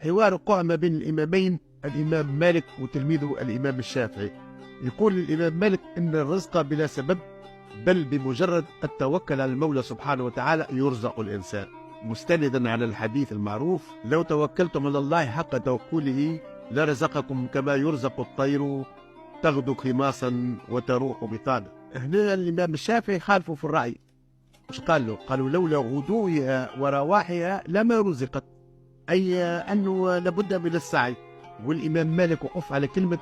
حوار قائم ما بين الإمامين الإمام مالك وتلميذه الإمام الشافعي. يقول الإمام مالك إن الرزق بلا سبب، بل بمجرد التوكل على المولى سبحانه وتعالى يرزق الإنسان، مستندا على الحديث المعروف: لو توكلتم على الله حق توكله لرزقكم كما يرزق الطير تغدو خماصا وتروح بطانا. هنا الإمام الشافعي خالفوا في الرأي. مش قال له؟ قالوا لولا غدوها ورواحها لما رزقت، أي أنه لابد من السعي. والإمام مالك وقف على كلمة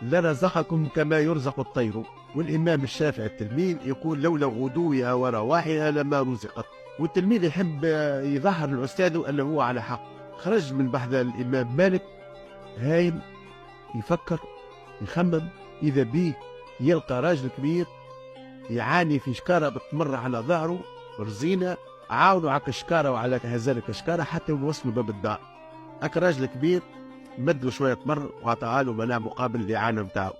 لرزقكم كما يرزق الطير. والإمام الشافعي التلميذ يقول لولا غدوها ورواحها لما رزقت. والتلميذ يحب يظهر الأستاذ أنه هو على حق. خرج من بحث الإمام مالك هايم يفكر يخمم، إذا بيه يلقى راجل كبير يعاني في شكارة بتمر على ظهره رزينة، عاونوا على الشكارة وعلى هزالك الشكارة حتى يوصلوا باب الدار. هكا راجل كبير مدوا شوية تمر وعطاها له منع مقابل الإعانة نتاعو.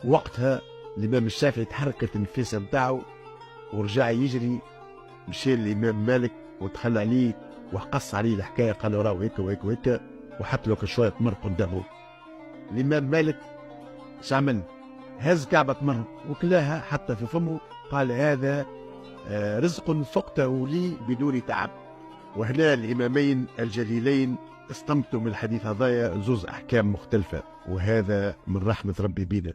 وقتها الإمام الشافعي تحركت النفيسة نتاعو ورجع يجري، مشي الإمام مالك ودخل عليه وقص عليه الحكاية، قال له راهو هيك وهيك وهيك، وحط له شوية تمر قدامه. الإمام مالك اش عمل؟ هز كعبة تمر وكلاها حتى في فمه، قال هذا رزق فقته لي بدون تعب. وهنا الإمامين الجليلين استنبطوا من الحديث هذايا زوز أحكام مختلفة، وهذا من رحمة ربي بنا.